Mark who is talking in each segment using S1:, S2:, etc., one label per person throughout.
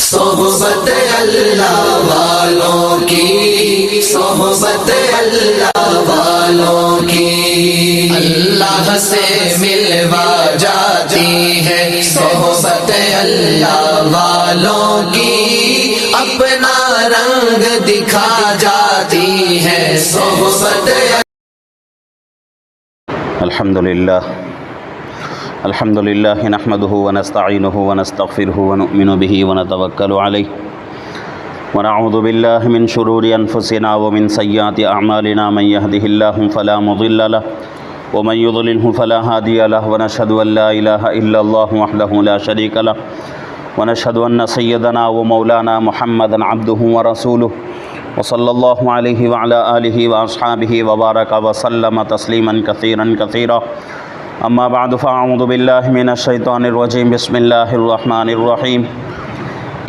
S1: صحبت اللہ والوں کی، صحبت اللہ والوں کی، اللہ سے ملوا جاتی ہے صحبت اللہ والوں کی، اپنا رنگ دکھا جاتی ہے صحبت۔
S2: الحمد للہ نحمده ونستعینه ونستغفره ونؤمن به ونتوکل علیہ ونعوذ باللہ من شرور انفسنا ومن سیئات اعمالنا، من يهده الله فلا مضل له ومن يضلله فلا هادي له، ونشهد ان لا اله الا الله وحده لا شريك له، ونشهد ان سيدنا ومولانا محمدا عبده ورسوله، وصلى الله عليه وعلى آله وأصحابه وبارك وسلم تسليما كثيرا كثيرا، أما بعد فأعوذ بالله من الشيطان الرجيم، بسم الله الرحمن الرحيم،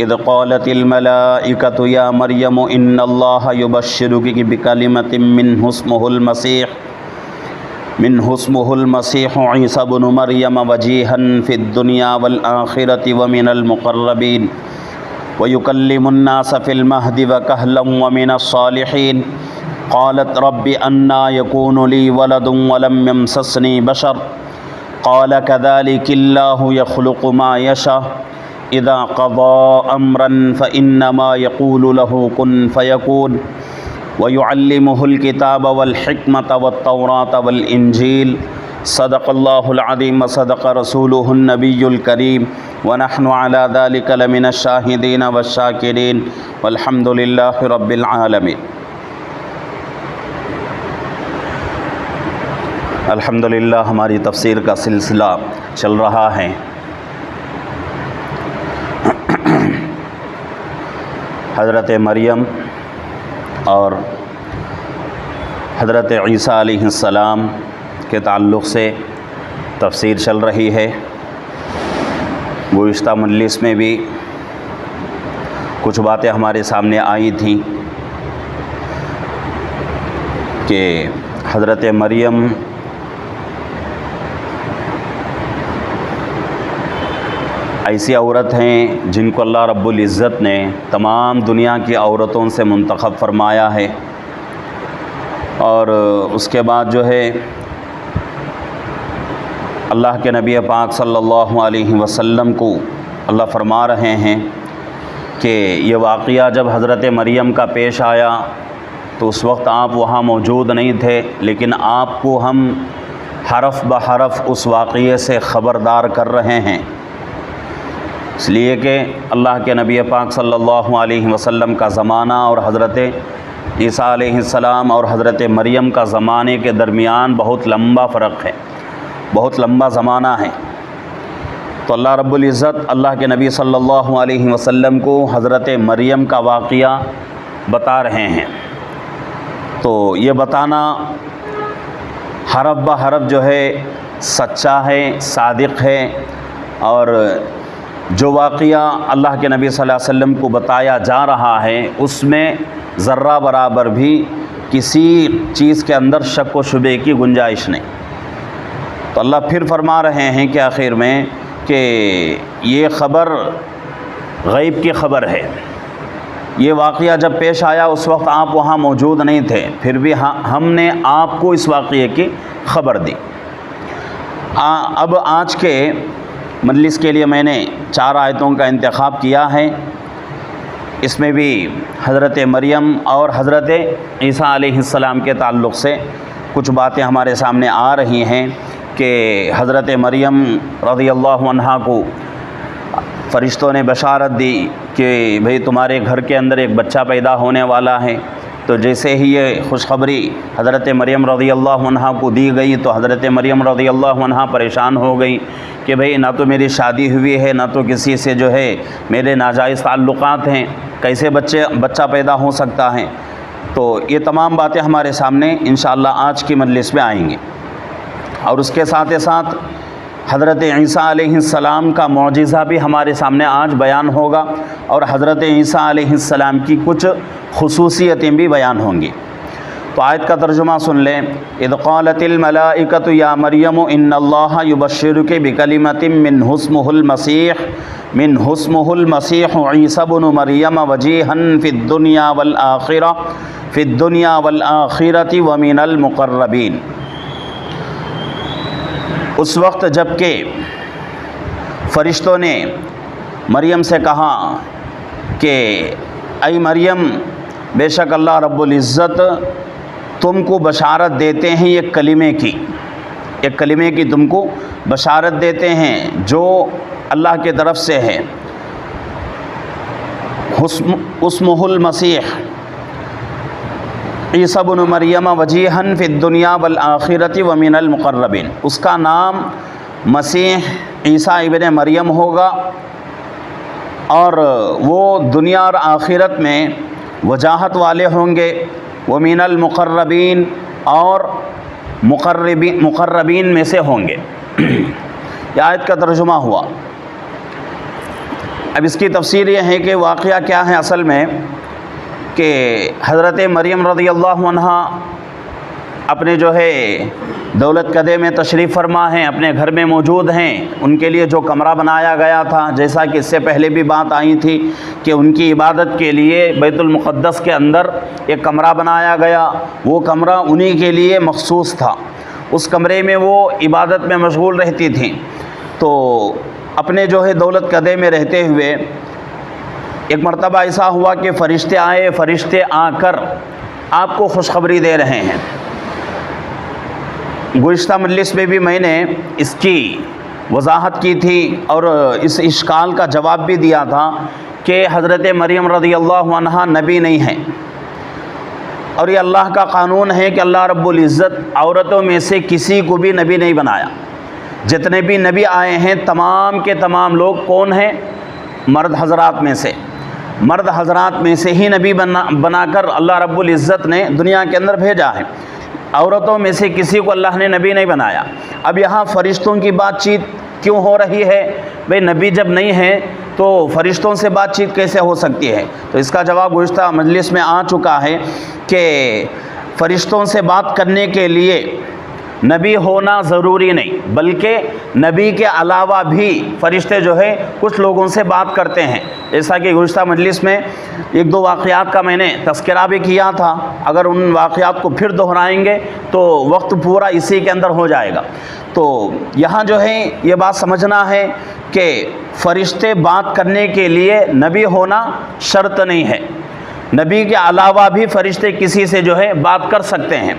S2: إذ قالت الملائكة يا مريم إن الله يبشرك بكلمة منه اسمه المسيح عيسى بن مريم وجيها في الدنيا والآخرة ومن المقربين ويكلم الناس في المهد وكهلا ومن الصالحين، قالت رب أنى يكون لي ولد ولم يمسسني بشر، قال كذلك الله يخلق ما يشاء، إذا قضى أمرا فإنما يقول له كن فيكون، ويعلمه الكتاب والحكمة والتوراة والإنجيل، صدق الله العظيم وصدق رسوله النبي الكريم، ونحن على ذلك لمن الشاهدين والشاكرين، والحمد لله رب العالمين۔ الحمدللہ ہماری تفسیر کا سلسلہ چل رہا ہے۔ حضرت مریم اور حضرت عیسیٰ علیہ السلام کے تعلق سے تفسیر چل رہی ہے۔ گزشتہ مجلس میں بھی کچھ باتیں ہمارے سامنے آئی تھیں کہ حضرت مریم ایسی عورت ہیں جن کو اللہ رب العزت نے تمام دنیا کی عورتوں سے منتخب فرمایا ہے، اور اس کے بعد جو ہے اللہ کے نبی پاک صلی اللہ علیہ وسلم کو اللہ فرما رہے ہیں کہ یہ واقعہ جب حضرت مریم کا پیش آیا تو اس وقت آپ وہاں موجود نہیں تھے، لیکن آپ کو ہم حرف بحرف اس واقعے سے خبردار کر رہے ہیں، اس لیے کہ اللہ کے نبی پاک صلی اللہ علیہ وسلم کا زمانہ اور حضرت عیسیٰ علیہ السلام اور حضرت مریم کا زمانے کے درمیان بہت لمبا فرق ہے، بہت لمبا زمانہ ہے۔ تو اللہ رب العزت اللہ کے نبی صلی اللہ علیہ وسلم کو حضرت مریم کا واقعہ بتا رہے ہیں، تو یہ بتانا حرف بحرف جو ہے سچا ہے، صادق ہے، اور جو واقعہ اللہ کے نبی صلی اللہ علیہ وسلم کو بتایا جا رہا ہے اس میں ذرہ برابر بھی کسی چیز کے اندر شک و شبے کی گنجائش نہیں۔ تو اللہ پھر فرما رہے ہیں کہ آخر میں کہ یہ خبر غیب کی خبر ہے، یہ واقعہ جب پیش آیا اس وقت آپ وہاں موجود نہیں تھے، پھر بھی ہم نے آپ کو اس واقعے کی خبر دی۔ اب آج کے مجلس کے لیے میں نے 4 آیتوں کا انتخاب کیا ہے، اس میں بھی حضرت مریم اور حضرت عیسیٰ علیہ السلام کے تعلق سے کچھ باتیں ہمارے سامنے آ رہی ہیں کہ حضرت مریم رضی اللہ عنہا کو فرشتوں نے بشارت دی کہ بھئی تمہارے گھر کے اندر ایک بچہ پیدا ہونے والا ہے، تو جیسے ہی یہ خوشخبری حضرت مریم رضی اللہ عنہا کو دی گئی تو حضرت مریم رضی اللہ عنہا پریشان ہو گئی کہ بھئی نہ تو میری شادی ہوئی ہے، نہ تو کسی سے جو ہے میرے ناجائز تعلقات ہیں، کیسے بچہ پیدا ہو سکتا ہے۔ تو یہ تمام باتیں ہمارے سامنے انشاءاللہ آج کی مجلس میں آئیں گی، اور اس کے ساتھ ساتھ حضرت عیسیٰ علیہ السلام کا معجزہ بھی ہمارے سامنے آج بیان ہوگا، اور حضرت عیسیٰ علیہ السلام کی کچھ خصوصیتیں بھی بیان ہوں گی۔ تو آیت کا ترجمہ سن لیں۔ اذ قالت الملائکۃ یا مریم ان اللہ یبشرک بکلمۃ منہ اسمہ المسیح عیسی ابن مریم وجیہا فی الدنیا والآخرۃ ومن المقربین۔ اس وقت جب کہ فرشتوں نے مریم سے کہا کہ اے مریم، بے شک اللہ رب العزت تم کو بشارت دیتے ہیں ایک کلمے کی تم کو بشارت دیتے ہیں جو اللہ کی طرف سے ہے، اسمہ المسیح عیسی ابن مریم وجیہا فی الدنیا والآخرۃ ومن المقربین۔ اس کا نام مسیح عیسیٰ ابن مریم ہوگا اور وہ دنیا اور آخرت میں وجاہت والے ہوں گے، ومن المقربین اور مقربین میں سے ہوں گے۔ یہ آیت کا ترجمہ ہوا۔ اب اس کی تفسیر یہ ہے کہ واقعہ کیا ہے اصل میں، کہ حضرت مریم رضی اللہ عنہ اپنے جو ہے دولت قدے میں تشریف فرما ہیں، اپنے گھر میں موجود ہیں۔ ان کے لیے جو کمرہ بنایا گیا تھا، جیسا کہ اس سے پہلے بھی بات آئی تھی کہ ان کی عبادت کے لیے بیت المقدس کے اندر ایک کمرہ بنایا گیا، وہ کمرہ انہی کے لیے مخصوص تھا، اس کمرے میں وہ عبادت میں مشغول رہتی تھیں۔ تو اپنے جو ہے دولت قدے میں رہتے ہوئے ایک مرتبہ ایسا ہوا کہ فرشتے آئے، فرشتے آ کر آپ کو خوشخبری دے رہے ہیں۔ گزشتہ مجلس میں بھی میں نے اس کی وضاحت کی تھی اور اس اشکال کا جواب بھی دیا تھا کہ حضرت مریم رضی اللہ عنہ نبی نہیں ہیں، اور یہ اللہ کا قانون ہے کہ اللہ رب العزت عورتوں میں سے کسی کو بھی نبی نہیں بنایا۔ جتنے بھی نبی آئے ہیں تمام کے تمام لوگ کون ہیں؟ مرد حضرات میں سے ہی نبی بنا کر اللہ رب العزت نے دنیا کے اندر بھیجا ہے۔ عورتوں میں سے کسی کو اللہ نے نبی نہیں بنایا۔ اب یہاں فرشتوں کی بات چیت کیوں ہو رہی ہے؟ بھئی نبی جب نہیں ہے تو فرشتوں سے بات چیت کیسے ہو سکتی ہے؟ تو اس کا جواب گزشتہ مجلس میں آ چکا ہے کہ فرشتوں سے بات کرنے کے لیے نبی ہونا ضروری نہیں، بلکہ نبی کے علاوہ بھی فرشتے جو ہے کچھ لوگوں سے بات کرتے ہیں۔ جیسا کہ گزشتہ مجلس میں ایک دو واقعات کا میں نے تذکرہ بھی کیا تھا، اگر ان واقعات کو پھر دہرائیں گے تو وقت پورا اسی کے اندر ہو جائے گا۔ تو یہاں جو ہے یہ بات سمجھنا ہے کہ فرشتے بات کرنے کے لیے نبی ہونا شرط نہیں ہے، نبی کے علاوہ بھی فرشتے کسی سے جو ہے بات کر سکتے ہیں۔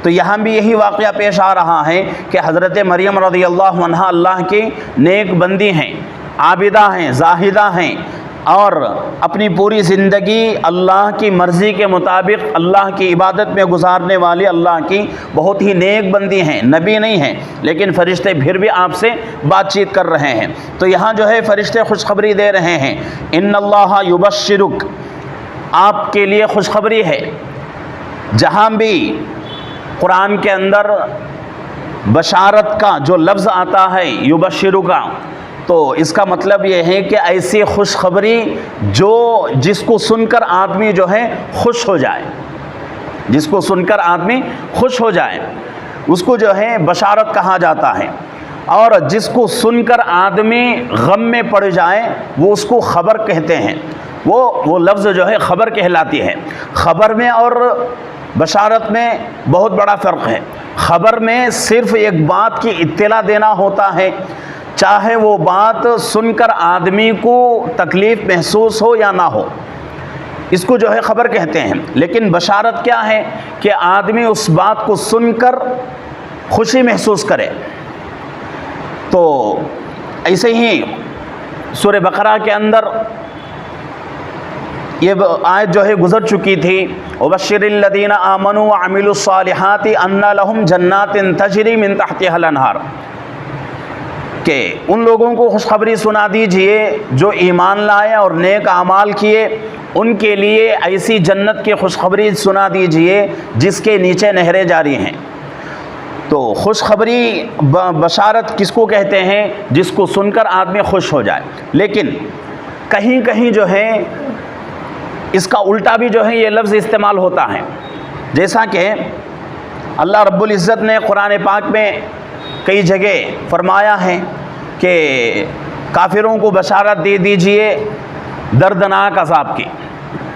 S2: تو یہاں بھی یہی واقعہ پیش آ رہا ہے کہ حضرت مریم رضی اللہ عنہ اللہ کی نیک بندی ہیں، عابدہ ہیں، زاہدہ ہیں، اور اپنی پوری زندگی اللہ کی مرضی کے مطابق اللہ کی عبادت میں گزارنے والی اللہ کی بہت ہی نیک بندی ہیں، نبی نہیں ہیں، لیکن فرشتے پھر بھی آپ سے بات چیت کر رہے ہیں۔ تو یہاں جو ہے فرشتے خوشخبری دے رہے ہیں، ان اللہ یبشرک، آپ کے لیے خوشخبری ہے۔ جہاں بھی قرآن کے اندر بشارت کا جو لفظ آتا ہے یبشرو کا، تو اس کا مطلب یہ ہے کہ ایسی خوشخبری جس کو سن کر آدمی جو ہے خوش ہو جائے، جس کو سن کر آدمی خوش ہو جائے اس کو جو ہے بشارت کہا جاتا ہے، اور جس کو سن کر آدمی غم میں پڑ جائے وہ اس کو خبر کہتے ہیں۔ وہ لفظ جو ہے خبر کہلاتی ہے۔ خبر میں اور بشارت میں بہت بڑا فرق ہے۔ خبر میں صرف ایک بات کی اطلاع دینا ہوتا ہے، چاہے وہ بات سن کر آدمی کو تکلیف محسوس ہو یا نہ ہو، اس کو جو ہے خبر کہتے ہیں۔ لیکن بشارت کیا ہے کہ آدمی اس بات کو سن کر خوشی محسوس کرے۔ تو ایسے ہی سورہ بقرہ کے اندر یہ آیت جو ہے گزر چکی تھی، وَبَشِّرِ الَّذِينَ آمَنُوا وَعَمِلُوا الصَّالِحَاتِ أَنَّ لَهُمْ جَنَّاتٍ تَجْرِي مِن تَحْتِهَا الْأَنْهَارُ، کہ ان لوگوں کو خوشخبری سنا دیجئے جو ایمان لائے اور نیک اعمال کیے، ان کے لیے ایسی جنت کی خوشخبری سنا دیجئے جس کے نیچے نہریں جاری ہیں۔ تو خوشخبری بشارت کس کو کہتے ہیں؟ جس کو سن کر آدمی خوش ہو جائے۔ لیکن کہیں کہیں جو ہے اس کا الٹا بھی جو ہے یہ لفظ استعمال ہوتا ہے جیسا کہ اللہ رب العزت نے قرآن پاک میں کئی جگہ فرمایا ہے کہ کافروں کو بشارت دے دیجئے دردناک عذاب کی،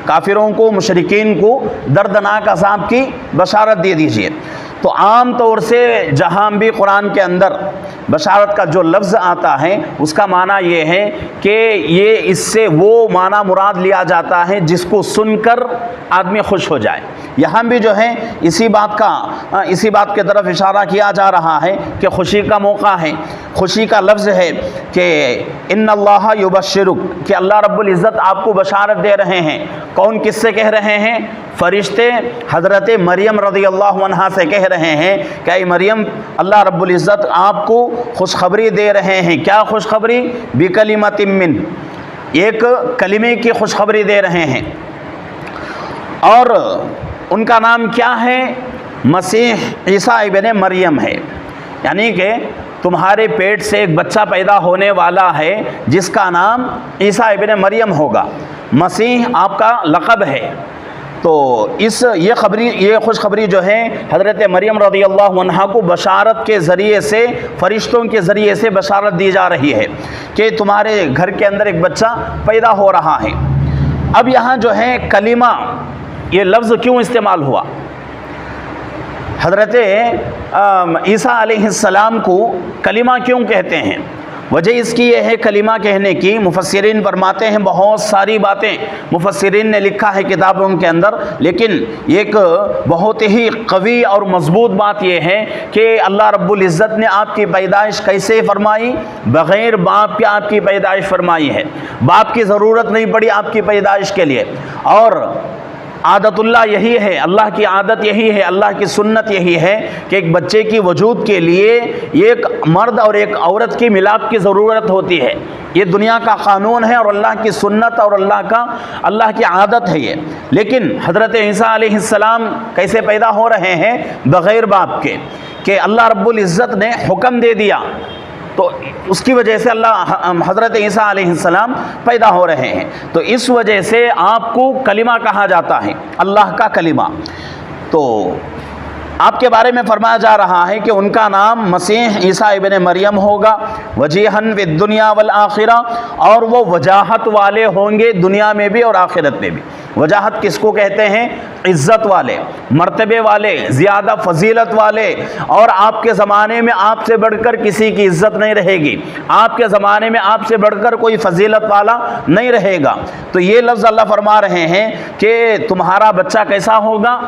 S2: کافروں کو، مشرکین کو دردناک عذاب کی بشارت دے دیجئے۔ تو عام طور سے جہاں بھی قرآن کے اندر بشارت کا جو لفظ آتا ہے اس کا معنی یہ ہے کہ یہ اس سے وہ معنی مراد لیا جاتا ہے جس کو سن کر آدمی خوش ہو جائے۔ یہاں بھی جو ہے اسی بات کی طرف اشارہ کیا جا رہا ہے کہ خوشی کا موقع ہے، خوشی کا لفظ ہے کہ ان اللہ یبشرک، کہ اللہ رب العزت آپ کو بشارت دے رہے ہیں۔ کون کس سے کہہ رہے ہیں؟ فرشتے حضرت مریم رضی اللہ عنہا سے کہہ رہے ہیں کہ اے مریم، اللہ رب العزت آپ کو خوشخبری دے رہے ہیں۔ کیا خوشخبری؟ بکلمۃ من، ایک کلمے کی خوشخبری دے رہے ہیں، اور ان کا نام کیا ہے؟ مسیح عیسیٰ ابن مریم ہے۔ یعنی کہ تمہارے پیٹ سے ایک بچہ پیدا ہونے والا ہے جس کا نام عیسیٰ ابن مریم ہوگا۔ مسیح آپ کا لقب ہے۔ تو یہ خوشخبری جو ہے حضرت مریم رضی اللہ عنہا کو بشارت کے ذریعے سے، فرشتوں کے ذریعے سے بشارت دی جا رہی ہے کہ تمہارے گھر کے اندر ایک بچہ پیدا ہو رہا ہے۔ اب یہاں جو ہے کلمہ، یہ لفظ کیوں استعمال ہوا؟ حضرت عیسیٰ علیہ السلام کو کلمہ کیوں کہتے ہیں؟ وجہ اس کی یہ ہے کلمہ کہنے کی، مفسرین فرماتے ہیں بہت ساری باتیں مفسرین نے لکھا ہے کتابوں کے اندر، لیکن ایک بہت ہی قوی اور مضبوط بات یہ ہے کہ اللہ رب العزت نے آپ کی پیدائش کیسے فرمائی؟ بغیر باپ کے آپ کی پیدائش فرمائی ہے۔ باپ کی ضرورت نہیں پڑی آپ کی پیدائش کے لیے، اور عادت اللہ یہی ہے، اللہ کی عادت یہی ہے، اللہ کی سنت یہی ہے کہ ایک بچے کی وجود کے لیے ایک مرد اور ایک عورت کی ملاپ کی ضرورت ہوتی ہے۔ یہ دنیا کا قانون ہے اور اللہ کی سنت اور اللہ کی عادت ہے یہ۔ لیکن حضرت عیسیٰ علیہ السلام کیسے پیدا ہو رہے ہیں؟ بغیر باپ کے، کہ اللہ رب العزت نے حکم دے دیا، تو اس کی وجہ سے حضرت عیسیٰ علیہ السلام پیدا ہو رہے ہیں۔ تو اس وجہ سے آپ کو کلمہ کہا جاتا ہے، اللہ کا کلمہ۔ تو آپ کے بارے میں فرمایا جا رہا ہے کہ ان کا نام مسیح عیسیٰ ابن مریم ہوگا، وجیہن فی الدنیا والآخرہ، اور وہ وجاہت والے ہوں گے دنیا میں بھی اور آخرت میں بھی۔ وجاہت کس کو کہتے ہیں؟ عزت والے، مرتبے والے، زیادہ فضیلت والے، اور آپ کے زمانے میں آپ سے بڑھ کر کسی کی عزت نہیں رہے گی، آپ کے زمانے میں آپ سے بڑھ کر کوئی فضیلت والا نہیں رہے گا۔ تو یہ لفظ اللہ فرما رہے ہیں کہ تمہارا بچہ کیسا ہوگا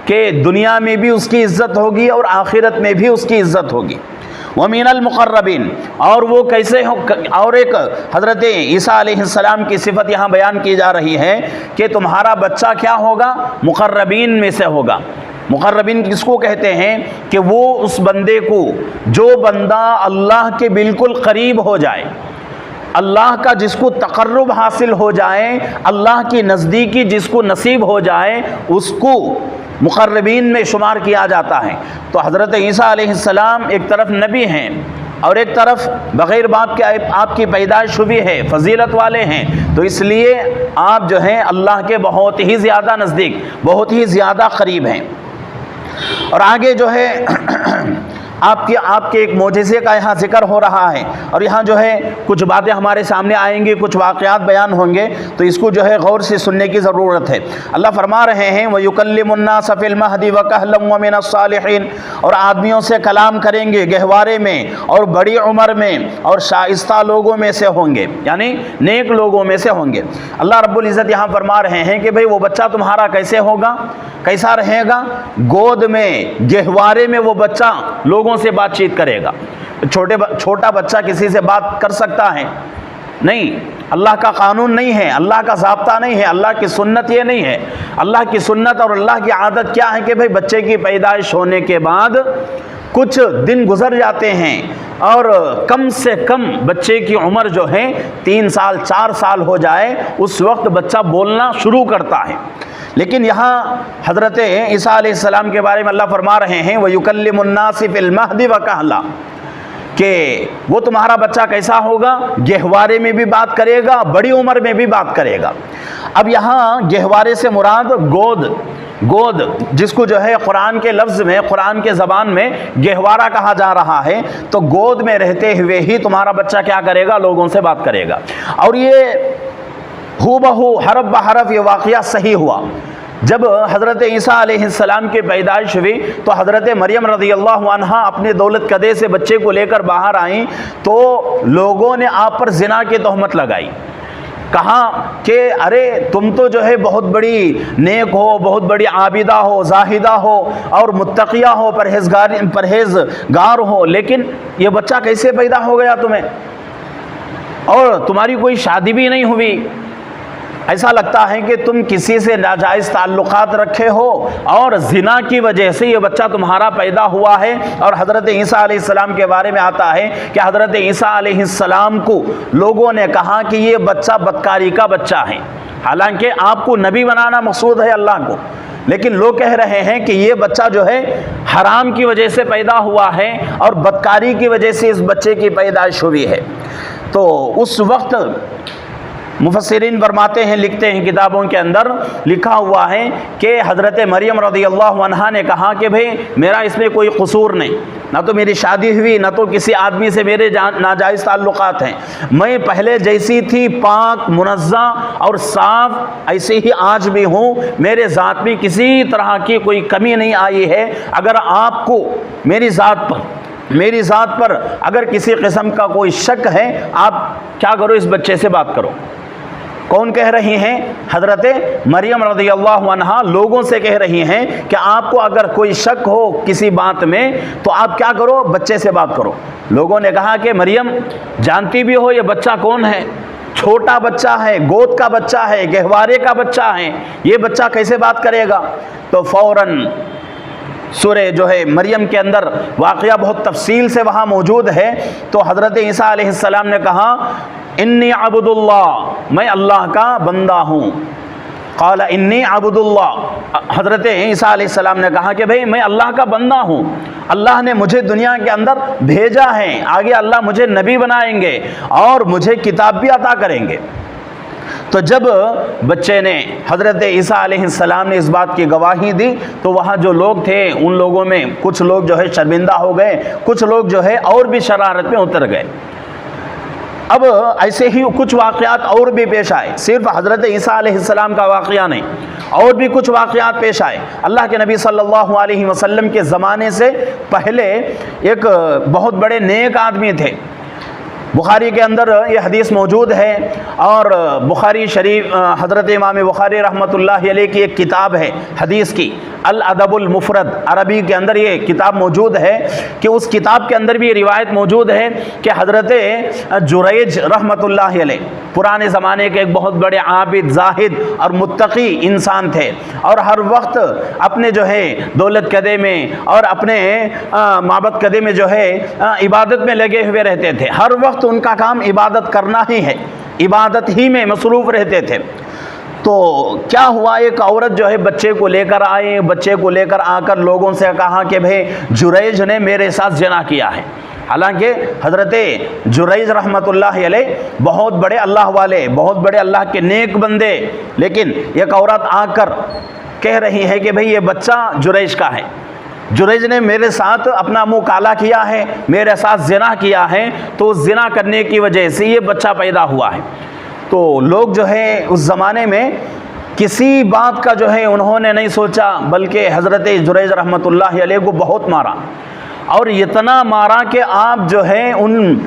S2: کہ دنیا میں بھی اس کی عزت ہوگی اور آخرت میں بھی اس کی عزت ہوگی۔ وَمِنَ الْمُقَرَّبِينَ، اور وہ کیسے ہو؟ اور ایک حضرت عیسیٰ علیہ السلام کی صفت یہاں بیان کی جا رہی ہے کہ تمہارا بچہ کیا ہوگا؟ مقربین میں سے ہوگا۔ مقربین کس کو کہتے ہیں؟ کہ وہ اس بندے کو، جو بندہ اللہ کے بالکل قریب ہو جائے، اللہ کا جس کو تقرب حاصل ہو جائے، اللہ کی نزدیکی جس کو نصیب ہو جائے، اس کو مقربین میں شمار کیا جاتا ہے۔ تو حضرت عیسیٰ علیہ السلام ایک طرف نبی ہیں اور ایک طرف بغیر باپ کے آپ کی پیدائش ہوئی ہے، فضیلت والے ہیں، تو اس لیے آپ جو ہیں اللہ کے بہت ہی زیادہ نزدیک، بہت ہی زیادہ قریب ہیں۔ اور آگے جو ہے آپ کے ایک معجزے کا یہاں ذکر ہو رہا ہے، اور یہاں جو ہے کچھ باتیں ہمارے سامنے آئیں گی، کچھ واقعات بیان ہوں گے، تو اس کو جو ہے غور سے سننے کی ضرورت ہے۔ اللہ فرما رہے ہیں وَيُكَلِّمُ النَّاسَ فِي الْمَهْدِ وَكَهْلًا وَمِنَ الصَّالِحِينَ، اور آدمیوں سے کلام کریں گے گہوارے میں اور بڑی عمر میں اور شائستہ لوگوں میں سے ہوں گے، یعنی نیک لوگوں میں سے ہوں گے۔ اللہ رب العزت یہاں فرما رہے ہیں کہ بھئی وہ بچہ تمہارا کیسے ہوگا؟ کیسا رہے گا؟ گود میں، گہوارے میں وہ بچہ لوگوں سے بات چیت کرے گا۔ چھوٹا بچہ کسی سے بات کر سکتا ہے؟ نہیں، اللہ کا قانون نہیں ہے، اللہ کا ضابطہ نہیں ہے، اللہ کی سنت یہ نہیں ہے۔ اللہ کی سنت اور اللہ کی عادت کیا ہے کہ بھئی بچے کی پیدائش ہونے کے بعد کچھ دن گزر جاتے ہیں اور کم سے کم بچے کی عمر جو ہے 3 سال 4 سال ہو جائے، اس وقت بچہ بولنا شروع کرتا ہے۔ لیکن یہاں حضرت عیسیٰ علیہ السلام کے بارے میں اللہ فرما رہے ہیں وَيُكَلِّمُ النَّاسِ فِي الْمَهْدِ وَكَهْلًا، کہ وہ تمہارا بچہ کیسا ہوگا؟ گہوارے میں بھی بات کرے گا، بڑی عمر میں بھی بات کرے گا۔ اب یہاں گہوارے سے مراد گود، گود جس کو جو ہے قرآن کے لفظ میں، قرآن کے زبان میں گہوارہ کہا جا رہا ہے، تو گود میں رہتے ہوئے ہی تمہارا بچہ کیا کرے گا؟ لوگوں سے بات کرے گا۔ اور یہ ہو بہو حرف بحرف یہ واقعہ صحیح ہوا۔ جب حضرت عیسیٰ علیہ السلام کی پیدائش ہوئی تو حضرت مریم رضی اللہ عنہا اپنے دولت کدے سے بچے کو لے کر باہر آئیں تو لوگوں نے آپ پر زنا کی تہمت لگائی، کہا کہ ارے تم تو جو ہے بہت بڑی نیک ہو، بہت بڑی عابدہ ہو، زاہدہ ہو اور متقیہ ہو، پرہیزگار ہو، لیکن یہ بچہ کیسے پیدا ہو گیا تمہیں؟ اور تمہاری کوئی شادی بھی نہیں ہوئی، ایسا لگتا ہے کہ تم کسی سے ناجائز تعلقات رکھے ہو اور زنا کی وجہ سے یہ بچہ تمہارا پیدا ہوا ہے۔ اور حضرت عیسیٰ علیہ السلام کے بارے میں آتا ہے کہ حضرت عیسیٰ علیہ السلام کو لوگوں نے کہا کہ یہ بچہ بدکاری کا بچہ ہے، حالانکہ آپ کو نبی بنانا مقصود ہے اللہ کو، لیکن لوگ کہہ رہے ہیں کہ یہ بچہ جو ہے حرام کی وجہ سے پیدا ہوا ہے اور بدکاری کی وجہ سے اس بچے کی پیدائش ہوئی ہے۔ تو اس وقت مفسرین فرماتے ہیں، لکھتے ہیں کتابوں کے اندر لکھا ہوا ہے کہ حضرت مریم رضی اللہ عنہا نے کہا کہ بھئی میرا اس میں کوئی قصور نہیں، نہ تو میری شادی ہوئی، نہ تو کسی آدمی سے میرے ناجائز تعلقات ہیں، میں پہلے جیسی تھی پاک منزہ اور صاف ایسے ہی آج بھی ہوں، میرے ذات میں کسی طرح کی کوئی کمی نہیں آئی ہے۔ اگر آپ کو میری ذات پر اگر کسی قسم کا کوئی شک ہے، آپ کیا کرو، اس بچے سے بات کرو۔ کون کہہ رہی ہیں؟ حضرت مریم رضی اللہ عنہا لوگوں سے کہہ رہی ہیں کہ آپ کو اگر کوئی شک ہو کسی بات میں تو آپ کیا کرو؟ بچے سے بات کرو۔ لوگوں نے کہا کہ مریم جانتی بھی ہو یہ بچہ کون ہے؟ چھوٹا بچہ ہے، گود کا بچہ ہے، گہوارے کا بچہ ہے، یہ بچہ کیسے بات کرے گا؟ تو فوراً سورہ جو ہے مریم کے اندر واقعہ بہت تفصیل سے وہاں موجود ہے، تو حضرت عیسیٰ علیہ السلام نے کہا انی عبد اللہ، میں اللہ کا بندہ ہوں۔ قال انی عبد اللہ، حضرت عیسیٰ علیہ السلام نے کہا کہ بھئی میں اللہ کا بندہ ہوں، اللہ نے مجھے دنیا کے اندر بھیجا ہے، آگے اللہ مجھے نبی بنائیں گے اور مجھے کتاب بھی عطا کریں گے۔ تو جب بچے نے حضرت عیسیٰ علیہ السلام نے اس بات کی گواہی دی تو وہاں جو لوگ تھے ان لوگوں میں کچھ لوگ جو ہے شرمندہ ہو گئے، کچھ لوگ جو ہے اور بھی شرارت میں اتر گئے۔ اب ایسے ہی کچھ واقعات اور بھی پیش آئے، صرف حضرت عیسیٰ علیہ السلام کا واقعہ نہیں، اور بھی کچھ واقعات پیش آئے۔ اللہ کے نبی صلی اللہ علیہ وسلم کے زمانے سے پہلے ایک بہت بڑے نیک آدمی تھے، بخاری کے اندر یہ حدیث موجود ہے، اور بخاری شریف حضرت امام بخاری رحمۃ اللہ علیہ کی ایک کتاب ہے حدیث کی، الادب المفرد، عربی کے اندر یہ کتاب موجود ہے کہ اس کتاب کے اندر بھی یہ روایت موجود ہے کہ حضرت جریج رحمۃ اللہ علیہ پرانے زمانے کے ایک بہت بڑے عابد، زاہد اور متقی انسان تھے، اور ہر وقت اپنے جو ہے دولت کدے میں اور اپنے معبد کدے میں جو ہے عبادت میں لگے ہوئے رہتے تھے، ہر وقت ان کا کام عبادت کرنا ہی ہے، عبادت ہی میں مصروف رہتے تھے۔ تو کیا ہوا، ایک عورت جو ہے بچے کو لے کر آئے، بچے کو لے کر آ کر لوگوں سے کہا کہ بھئی جریج نے میرے ساتھ زنا کیا ہے، حالانکہ حضرت جریج رحمۃ اللہ علیہ بہت بڑے اللہ والے، بہت بڑے اللہ کے نیک بندے، لیکن ایک عورت آ کر کہہ رہی ہے کہ بھئی یہ بچہ جریج کا ہے، جریج نے میرے ساتھ اپنا منہ کالا کیا ہے، میرے ساتھ زنا کیا ہے، تو زنا کرنے کی وجہ سے یہ بچہ پیدا ہوا ہے۔ تو لوگ جو ہے اس زمانے میں کسی بات کا جو ہے انہوں نے نہیں سوچا، بلکہ حضرت جریج رحمۃ اللہ علیہ کو بہت مارا، اور اتنا مارا کہ آپ جو ہے ان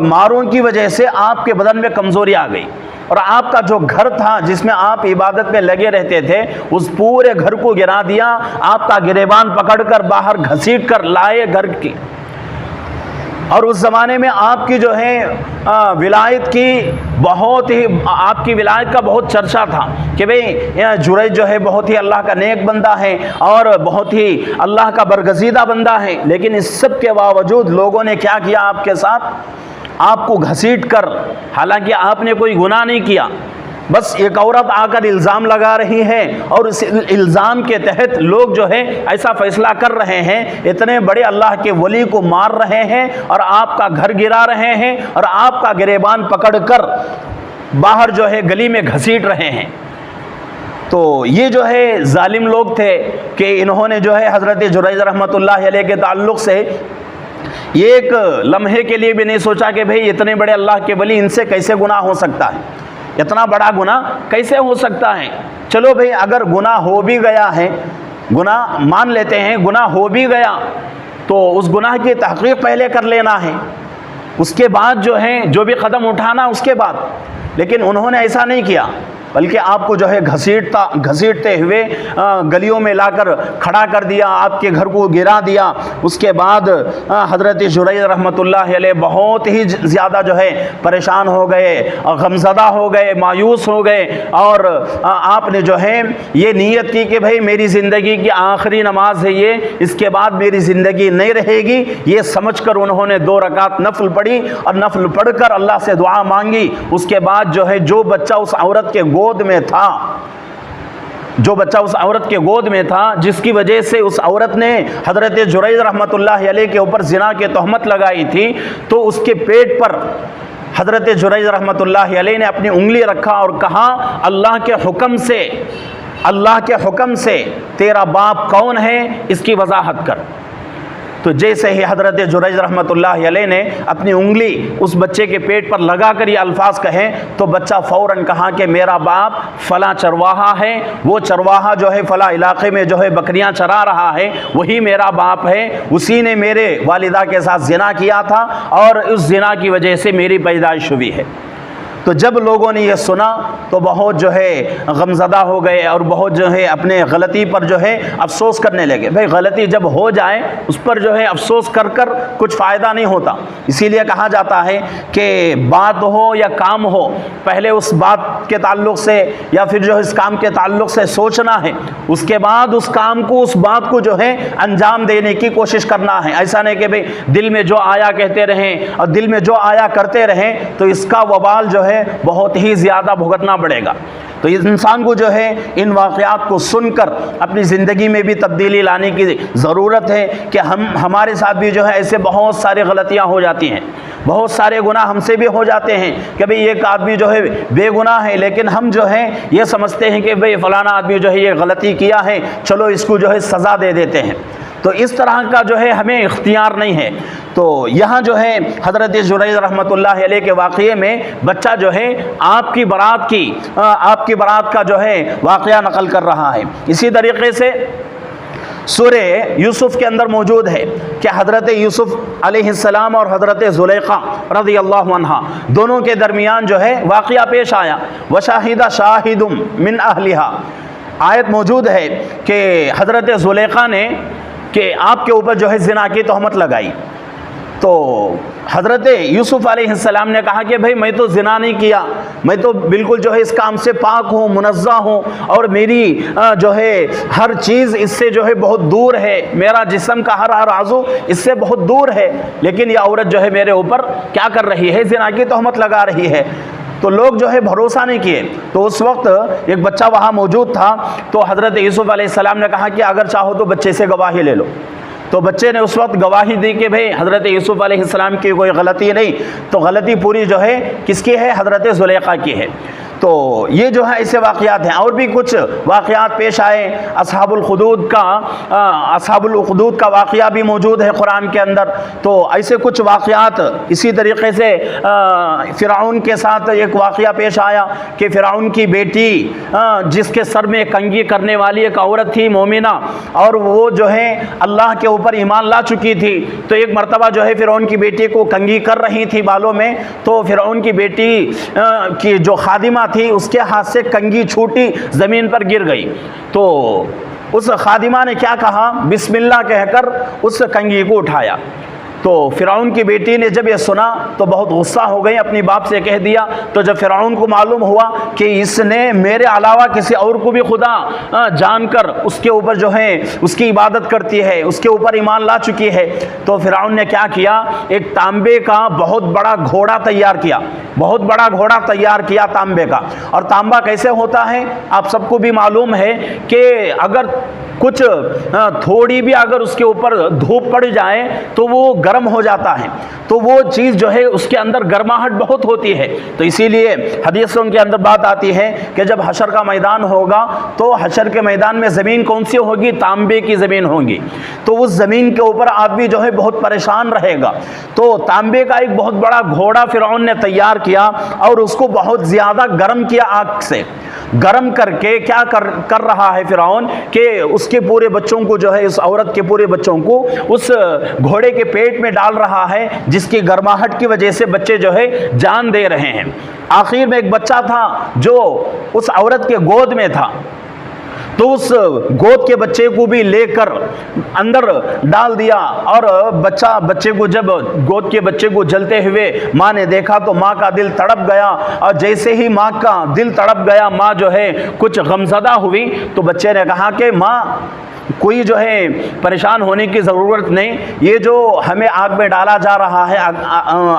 S2: ماروں کی وجہ سے آپ کے بدن میں کمزوری آ گئی، اور آپ کا جو گھر تھا جس میں آپ عبادت میں لگے رہتے تھے اس پورے گھر کو گرا دیا، آپ کا گریبان پکڑ کر باہر گھسیٹ کر لائے گھر کی، اور اس زمانے میں آپ کی جو ہے ولایت کی بہت ہی، آپ کی ولایت کا بہت چرچا تھا کہ بھئی جریج جو ہے بہت ہی اللہ کا نیک بندہ ہے اور بہت ہی اللہ کا برگزیدہ بندہ ہے، لیکن اس سب کے باوجود لوگوں نے کیا کیا آپ کے ساتھ، آپ کو گھسیٹ کر، حالانکہ آپ نے کوئی گناہ نہیں کیا، بس ایک عورت آ کر الزام لگا رہی ہے اور اس الزام کے تحت لوگ جو ہے ایسا فیصلہ کر رہے ہیں، اتنے بڑے اللہ کے ولی کو مار رہے ہیں اور آپ کا گھر گرا رہے ہیں اور آپ کا گریبان پکڑ کر باہر جو ہے گلی میں گھسیٹ رہے ہیں۔ تو یہ جو ہے ظالم لوگ تھے کہ انہوں نے جو ہے حضرت جریج رحمۃ اللہ علیہ کے تعلق سے یہ ایک لمحے کے لیے بھی نہیں سوچا کہ بھئی اتنے بڑے اللہ کے ولی، ان سے کیسے گناہ ہو سکتا ہے، اتنا بڑا گناہ کیسے ہو سکتا ہے۔ چلو بھئی اگر گناہ ہو بھی گیا ہے، گناہ مان لیتے ہیں، گناہ ہو بھی گیا تو اس گناہ کی تحقیق پہلے کر لینا ہے، اس کے بعد جو ہے جو بھی قدم اٹھانا اس کے بعد۔ لیکن انہوں نے ایسا نہیں کیا، بلکہ آپ کو جو ہے گھسیٹتے ہوئے گلیوں میں لا کر کھڑا کر دیا، آپ کے گھر کو گرا دیا۔ اس کے بعد حضرت جریج رحمۃ اللہ علیہ بہت ہی زیادہ جو ہے پریشان ہو گئے، غمزدہ ہو گئے، مایوس ہو گئے، اور آپ نے جو ہے یہ نیت کی کہ بھئی میری زندگی کی آخری نماز ہے یہ، اس کے بعد میری زندگی نہیں رہے گی۔ یہ سمجھ کر انہوں نے 2 رکعت نفل پڑھی، اور نفل پڑھ کر اللہ سے دعا مانگی۔ اس کے بعد جو ہے جو بچہ اس عورت کے گود میں تھا، جو بچہ اس عورت کے گود میں تھا، جس کی وجہ سے اس عورت نے حضرت جریج رحمۃ اللہ علیہ کے اوپر زنا کی تہمت لگائی تھی، تو اس کے پیٹ پر حضرت جریج رحمۃ اللہ علیہ نے اپنی انگلی رکھا اور کہا اللہ کے حکم سے تیرا باپ کون ہے اس کی وضاحت کر۔ تو جیسے ہی حضرت جریج رحمۃ اللہ علیہ نے اپنی انگلی اس بچے کے پیٹ پر لگا کر یہ الفاظ کہیں تو بچہ فوراً کہا کہ میرا باپ فلاں چرواہا ہے، وہ چرواہا جو ہے فلاں علاقے میں جو ہے بکریاں چرا رہا ہے، وہی میرا باپ ہے، اسی نے میرے والدہ کے ساتھ زنا کیا تھا اور اس زنا کی وجہ سے میری پیدائش ہوئی ہے۔ تو جب لوگوں نے یہ سنا تو بہت جو ہے غمزدہ ہو گئے اور بہت جو ہے اپنے غلطی پر جو ہے افسوس کرنے لگے۔ بھئی غلطی جب ہو جائے اس پر جو ہے افسوس کر کچھ فائدہ نہیں ہوتا، اسی لیے کہا جاتا ہے کہ بات ہو یا کام ہو، پہلے اس بات کے تعلق سے یا پھر جو اس کام کے تعلق سے سوچنا ہے، اس کے بعد اس کام کو اس بات کو جو ہے انجام دینے کی کوشش کرنا ہے۔ ایسا نہیں کہ بھئی دل میں جو آیا کہتے رہیں اور دل میں جو آیا کرتے رہیں، تو اس کا وبال جو ہے بہت ہی زیادہ بھگتنا پڑے گا۔ تو اس انسان کو جو ہے ان واقعات کو سن کر اپنی زندگی میں بھی تبدیلی لانے کی ضرورت ہے کہ ہمارے ساتھ بھی جو ہے ایسے بہت ساری غلطیاں ہو جاتی ہیں، بہت سارے گناہ ہم سے بھی ہو جاتے ہیں کہ بھئی ایک آدمی جو ہے بے گناہ ہے، لیکن ہم جو ہے یہ سمجھتے ہیں کہ بھئی فلانا آدمی جو ہے یہ غلطی کیا ہے، چلو اس کو جو ہے سزا دے دیتے ہیں۔ تو اس طرح کا جو ہے ہمیں اختیار نہیں ہے۔ تو یہاں جو ہے حضرت جریج رحمۃ اللہ علیہ کے واقعے میں بچہ جو ہے آپ کی برات کا جو ہے واقعہ نقل کر رہا ہے۔ اسی طریقے سے سورہ یوسف کے اندر موجود ہے کہ حضرت یوسف علیہ السلام اور حضرت زلیخا رضی اللہ عنہا دونوں کے درمیان جو ہے واقعہ پیش آیا۔ وَشَاهِدَ شَاهِدٌ مِّنْ أَهْلِهَا، آیت موجود ہے کہ حضرت زلیخا نے کہ آپ کے اوپر جو ہے زنا کی تہمت لگائی، تو حضرت یوسف علیہ السلام نے کہا کہ بھئی میں تو زنا نہیں کیا، میں تو بالکل جو ہے اس کام سے پاک ہوں، منزہ ہوں، اور میری جو ہے ہر چیز اس سے جو ہے بہت دور ہے، میرا جسم کا ہر عضو اس سے بہت دور ہے، لیکن یہ عورت جو ہے میرے اوپر کیا کر رہی ہے، زنا کی تہمت لگا رہی ہے۔ تو لوگ جو ہے بھروسہ نہیں کیے۔ تو اس وقت ایک بچہ وہاں موجود تھا، تو حضرت یوسف علیہ السلام نے کہا کہ اگر چاہو تو بچے سے گواہی لے لو۔ تو بچے نے اس وقت گواہی دی کہ بھئی حضرت یوسف علیہ السلام کی کوئی غلطی نہیں، تو غلطی پوری جو ہے کس کی ہے، حضرت زلیخا کی ہے۔ تو یہ جو ہے ایسے واقعات ہیں، اور بھی کچھ واقعات پیش آئے۔ اصحاب الخدود کا واقعہ بھی موجود ہے قرآن کے اندر۔ تو ایسے کچھ واقعات، اسی طریقے سے فرعون کے ساتھ ایک واقعہ پیش آیا کہ فرعون کی بیٹی جس کے سر میں کنگھی کرنے والی ایک عورت تھی مومنہ، اور وہ جو ہے اللہ کے اوپر ایمان لا چکی تھی، تو ایک مرتبہ جو ہے فرعون کی بیٹی کو کنگھی کر رہی تھی بالوں میں، تو فرعون کی بیٹی کی جو خادمہ تھی اس کے ہاتھ سے کنگھی چھوٹی زمین پر گر گئی، تو اس خادمہ نے کیا کہا، بسم اللہ کہہ کر اس کنگھی کو اٹھایا۔ تو فرعون کی بیٹی نے جب یہ سنا تو بہت غصہ ہو گئی، اپنی باپ سے کہہ دیا۔ تو جب فرعون کو معلوم ہوا کہ اس نے میرے علاوہ کسی اور کو بھی خدا جان کر اس کے اوپر جو ہے اس کی عبادت کرتی ہے، اس کے اوپر ایمان لا چکی ہے، تو فرعون نے کیا کیا، ایک تانبے کا بہت بڑا گھوڑا تیار کیا، تانبے کا۔ اور تانبا کیسے ہوتا ہے آپ سب کو بھی معلوم ہے کہ اگر کچھ تھوڑی بھی اگر اس کے اوپر دھوپ پڑ جائے تو وہ گرم گرم ہو جاتا ہے تو وہ چیز جو ہے اس کے اندر گرماہٹ بہت ہوتی ہے. تو اسی لیے حدیثوں کے اندر بات آتی ہے کہ جب حشر کا میدان ہوگا تو حشر کے میدان میں زمین کون سی ہوگی؟ تانبے کی زمین ہوگی. تو اس زمین کے اوپر آدمی جو ہے بہت پریشان رہے گا. تو تانبے کا ایک بہت بڑا گھوڑا فرعون نے تیار کیا اور اس کو بہت زیادہ گرم کیا. آگ سے گرم کر کے کیا کر رہا ہے فرعون کہ اس کے پورے بچوں کو جو ہے اس عورت کے پورے بچوں کو اس گھوڑے کے پیٹ میں ڈال رہا ہے، جس کی گرماہٹ کی وجہ سے بچے جو ہے جان دے رہے ہیں. آخر میں ایک بچہ تھا جو اس عورت کے گود میں تھا، تو اس گود کے بچے کو بھی لے کر اندر ڈال دیا اور بچے کو جب گود کے بچے کو جلتے ہوئے ماں نے دیکھا تو ماں کا دل تڑپ گیا. اور جیسے ہی ماں کا دل تڑپ گیا، ماں جو ہے کچھ غمزدہ ہوئی. تو بچے نے کہا کہ ماں کوئی جو ہے پریشان ہونے کی ضرورت نہیں، یہ جو ہمیں آگ میں ڈالا جا رہا ہے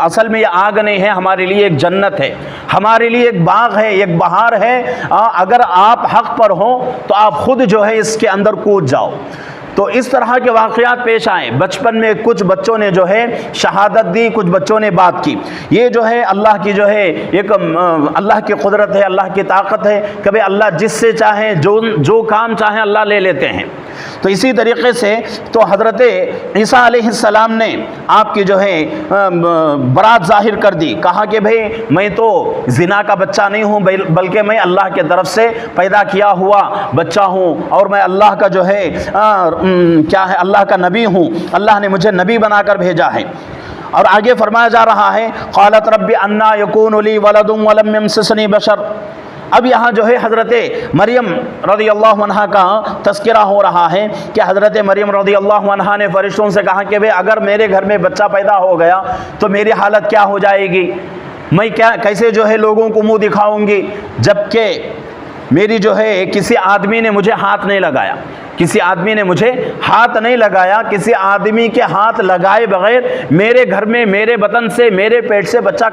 S2: اصل میں یہ آگ نہیں ہے، ہمارے لیے ایک جنت ہے، ہمارے لیے ایک باغ ہے، ایک بہار ہے. اگر آپ حق پر ہوں تو آپ خود جو ہے اس کے اندر کود جاؤ. تو اس طرح کے واقعات پیش آئے. بچپن میں کچھ بچوں نے جو ہے شہادت دی، کچھ بچوں نے بات کی. یہ جو ہے اللہ کی جو ہے ایک اللہ کی قدرت ہے، اللہ کی طاقت ہے. کبھی اللہ جس سے چاہے جو کام چاہے اللہ لے لیتے ہیں. تو اسی طریقے سے تو حضرت عیسیٰ علیہ السلام نے آپ کی جو ہے برات ظاہر کر دی. کہا کہ بھئی میں تو زنا کا بچہ نہیں ہوں، بلکہ میں اللہ کے طرف سے پیدا کیا ہوا بچہ ہوں، اور میں اللہ کا جو ہے کیا ہے اللہ کا نبی ہوں، اللہ نے مجھے نبی بنا کر بھیجا ہے. اور آگے فرمایا جا رہا ہے قالت رب انا یکون لی ولد ولم یمسسنی بشر. اب یہاں جو ہے حضرت مریم رضی اللہ عنہا کا تذکرہ ہو رہا ہے کہ حضرت مریم رضی اللہ عنہا نے فرشتوں سے کہا کہ اگر میرے گھر میں بچہ پیدا ہو گیا تو میری حالت کیا ہو جائے گی، میں کیسے جو ہے لوگوں کو منہ دکھاؤں گی، جبکہ میری جو ہے کسی آدمی نے مجھے ہاتھ نہیں لگایا، کسی آدمی نے مجھے ہاتھ نہیں لگایا. کسی آدمی کے ہاتھ لگائے بغیر میرے گھر میں میرے بطن سے میرے پیٹ سے بچہ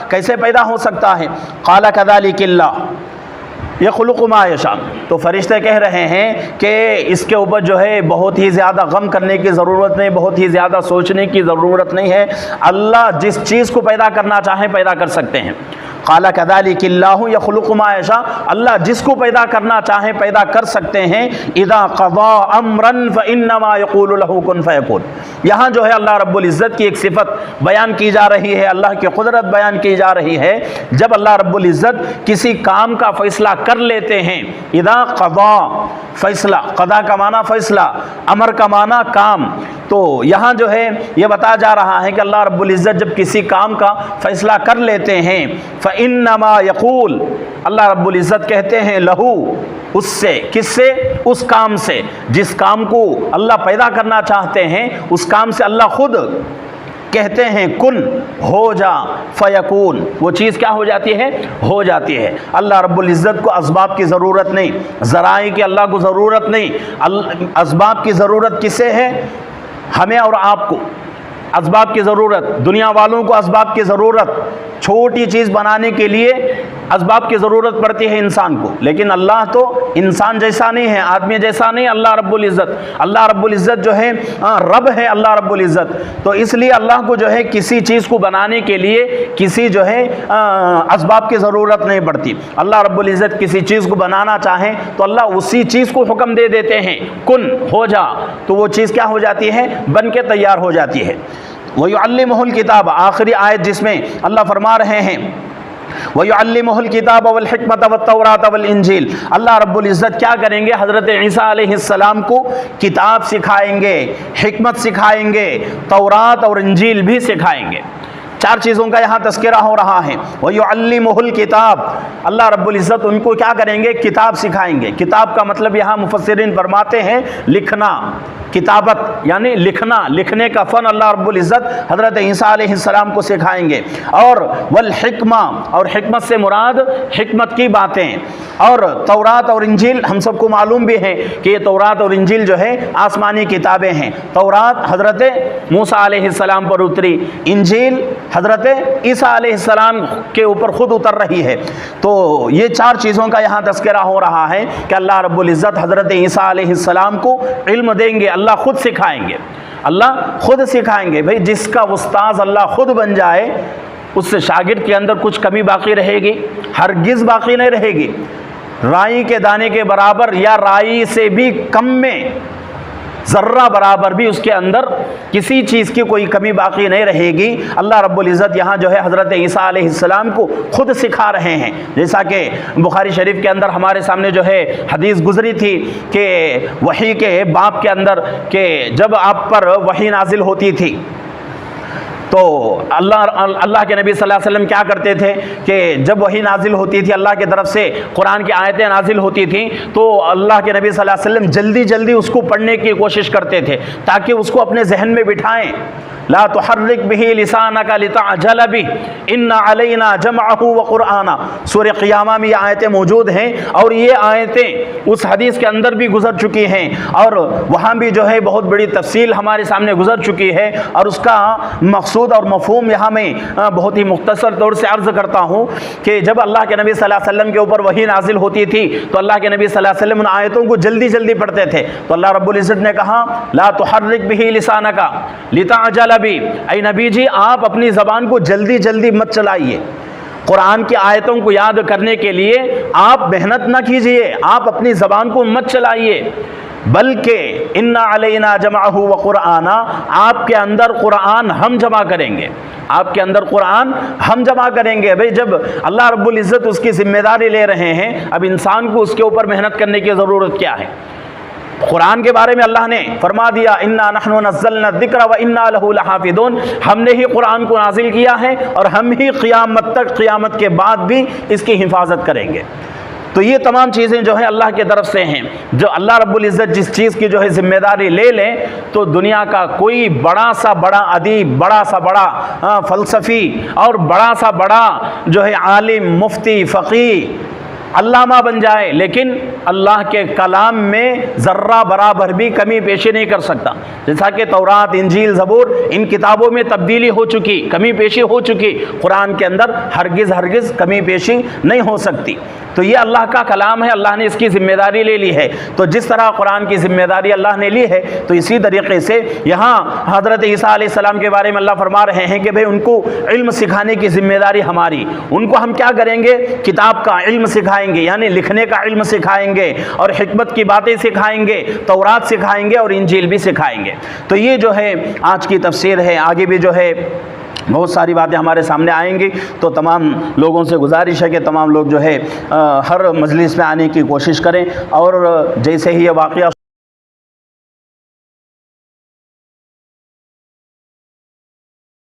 S2: کیسے پیدا ہو سکتا ہے. قال كذلك اللہ یخلق ما یشاء. تو فرشتے کہہ رہے ہیں کہ اس کے اوپر جو ہے بہت ہی زیادہ غم کرنے کی ضرورت نہیں، بہت ہی زیادہ سوچنے کی ضرورت نہیں ہے. اللہ جس چیز کو پیدا کرنا چاہے پیدا کر سکتے ہیں. قال كذلك اللہ یخلق ما یشاء. اللہ جس کو پیدا کرنا چاہے پیدا کر سکتے ہیں. اذا قضى امرا فانما يقول له كن فيكون. یہاں جو ہے اللہ رب العزت کی ایک صفت بیان کی جا رہی ہے، اللہ کی قدرت بیان کی جا رہی ہے. جب اللہ رب العزت کسی کام کا فیصلہ کر لیتے ہیں، اذا قضا فیصلہ، قضا کا معنی فیصلہ، امر کا معنی کام. تو یہاں جو ہے یہ بتایا جا رہا ہے کہ اللہ رب العزت جب کسی کام کا فیصلہ کر لیتے ہیں فَإِنَّمَا يَقُول، اللہ رب العزت کہتے ہیں لہو، اس سے، کس سے؟ اس کام سے. جس کام کو اللہ پیدا کرنا چاہتے ہیں اس کام سے اللہ خود کہتے ہیں کن، ہو جا، فیکون. وہ چیز کیا ہو جاتی ہے؟ ہو جاتی ہے. اللہ رب العزت کو اسباب کی ضرورت نہیں، ذرائع کی اللہ کو ضرورت نہیں. اسباب کی ضرورت کسے ہے؟ ہمیں اور آپ کو اسباب کی ضرورت، دنیا والوں کو اسباب کی ضرورت. چھوٹی چیز بنانے کے لیے اسباب کی ضرورت پڑتی ہے انسان کو، لیکن اللہ تو انسان جیسا نہیں ہے، آدمی جیسا نہیں. اللہ رب العزت جو ہے رب ہے اللہ رب العزت. تو اس لیے اللہ کو جو ہے کسی چیز کو بنانے کے لیے کسی جو ہے اسباب کی ضرورت نہیں پڑتی. اللہ رب العزت کسی چیز کو بنانا چاہیں تو اللہ اسی چیز کو حکم دے دیتے ہیں کن، ہو جا، تو وہ چیز کیا ہو جاتی ہے؟ بن کے تیار ہو جاتی ہے. وَيُعَلِّمُهُ الْكِتَابَ، آخری آیت جس میں اللہ فرما رہے ہیں وَيُعَلِّمُهُ الْكِتَابَ وَالْحِكْمَةَ وَالتَّوْرَاةَ وَالْإِنْجِيلَ. اللہ رب العزت کیا کریں گے؟ حضرت عیسیٰ علیہ السلام کو کتاب سکھائیں گے، حکمت سکھائیں گے، تورات اور انجیل بھی سکھائیں گے. چار چیزوں کا یہاں تذکرہ ہو رہا ہے. وَيُعَلِّمُهُ الْكِتَابَ، اللہ رب العزت ان کو کیا کریں گے؟ کتاب سکھائیں گے. کتاب کا مطلب یہاں مفسرین فرماتے ہیں لکھنا، کتابت یعنی لکھنا، لکھنے کا فن اللہ رب العزت حضرت عیسیٰ علیہ السلام کو سکھائیں گے. اور والحکمہ، اور حکمت سے مراد حکمت کی باتیں. اور تورات اور انجیل ہم سب کو معلوم بھی ہے کہ یہ تورات اور انجیل جو ہے آسمانی کتابیں ہیں. تورات حضرت موسیٰ علیہ السلام پر اتری، انجیل حضرت عیسیٰ علیہ السلام کے اوپر خود اتر رہی ہے. تو یہ چار چیزوں کا یہاں تذکرہ ہو رہا ہے کہ اللہ رب العزت حضرت عیسیٰ علیہ السلام کو علم دیں گے، اللہ خود سکھائیں گے. اللہ خود سکھائیں گے۔ بھئی جس کا استاذ اللہ خود بن جائے اس سے شاگرد کے اندر کچھ کمی باقی رہے گی؟ ہرگز باقی نہیں رہے گی۔ رائی کے دانے کے برابر یا رائی سے بھی کم میں ذرہ برابر بھی اس کے اندر کسی چیز کی کوئی کمی باقی نہیں رہے گی۔ اللہ رب العزت یہاں جو ہے حضرت عیسیٰ علیہ السلام کو خود سکھا رہے ہیں، جیسا کہ بخاری شریف کے اندر ہمارے سامنے جو ہے حدیث گزری تھی کہ وحی کے باب کے اندر کہ جب آپ پر وحی نازل ہوتی تھی تو اللہ کے نبی صلی اللہ علیہ وسلم کیا کرتے تھے کہ جب وحی نازل ہوتی تھی، اللہ کی طرف سے قرآن کی آیتیں نازل ہوتی تھیں، تو اللہ کے نبی صلی اللہ علیہ وسلم جلدی جلدی اس کو پڑھنے کی کوشش کرتے تھے تاکہ اس کو اپنے ذہن میں بٹھائیں۔ لا تحرک به لسانک لتعجل به ان علینا جمعہ وقرآنہ، سورہ قیامہ میں یہ آیتیں موجود ہیں، اور یہ آیتیں اس حدیث کے اندر بھی گزر چکی ہیں، اور وہاں بھی جو ہے بہت بڑی تفصیل ہمارے سامنے گزر چکی ہے، اور اس کا مقصود اور مفہوم یہاں میں بہت ہی مختصر طور سے عرض کرتا ہوں کہ جب اللہ کے نبی صلی اللہ علیہ وسلم کے اوپر وحی نازل ہوتی تھی تو اللہ کے نبی صلی اللہ علیہ وسلم ان آیتوں کو جلدی جلدی پڑھتے تھے، تو اللہ رب العزت نے کہا لا تحرک به لسانک لتعجل بھی، اے نبی جی آپ اپنی زبان کو جلدی جلدی مت چلائیے، قرآن کی آیتوں کو یاد کرنے کے لیے آپ محنت نہ کیجئے، آپ اپنی زبان کو مت چلائیے، بلکہ ان علینا جمعہ وقرآنہ، آپ کے اندر قرآن ہم جمع کریں گے، آپ کے اندر قرآن ہم جمع کریں گے۔ بھئی جب اللہ رب العزت اس کی ذمہ داری لے رہے ہیں، اب انسان کو اس کے اوپر محنت کرنے کی ضرورت کیا ہے؟ قرآن کے بارے میں اللہ نے فرما دیا انا نحن نزلنا الذکر وانا لہ لحافظون، ہم نے ہی قرآن کو نازل کیا ہے اور ہم ہی قیامت تک، قیامت کے بعد بھی اس کی حفاظت کریں گے۔ تو یہ تمام چیزیں جو ہیں اللہ کی طرف سے ہیں۔ جو اللہ رب العزت جس چیز کی جو ہے ذمہ داری لے لیں تو دنیا کا کوئی بڑا سا بڑا ادیب، بڑا سا بڑا فلسفی اور بڑا سا بڑا جو ہے عالم، مفتی، فقیہ، علامہ بن جائے، لیکن اللہ کے کلام میں ذرہ برابر بھی کمی پیشی نہیں کر سکتا۔ جیسا کہ تورات، انجیل، زبور، ان کتابوں میں تبدیلی ہو چکی، کمی پیشی ہو چکی، قرآن کے اندر ہرگز کمی پیشی نہیں ہو سکتی۔ تو یہ اللہ کا کلام ہے، اللہ نے اس کی ذمہ داری لے لی ہے۔ تو جس طرح قرآن کی ذمہ داری اللہ نے لی ہے تو اسی طریقے سے یہاں حضرت عیسیٰ علیہ السلام کے بارے میں اللہ فرما رہے ہیں کہ بھئی ان کو علم سکھانے کی ذمہ داری ہماری، ان کو ہم کیا کریں گے؟ کتاب کا علم سکھائیں گے، یعنی لکھنے کا علم سکھائیں گے، اور حکمت کی باتیں سکھائیں گے، تورات سکھائیں گے اور انجیل بھی سکھائیں گے۔ تو یہ جو ہے آج کی تفسیر ہے، آگے بھی جو ہے بہت ساری باتیں ہمارے سامنے آئیں گی، تو تمام لوگوں سے گزارش ہے کہ تمام لوگ جو ہے ہر مجلس میں آنے کی کوشش کریں، اور جیسے ہی یہ واقعہ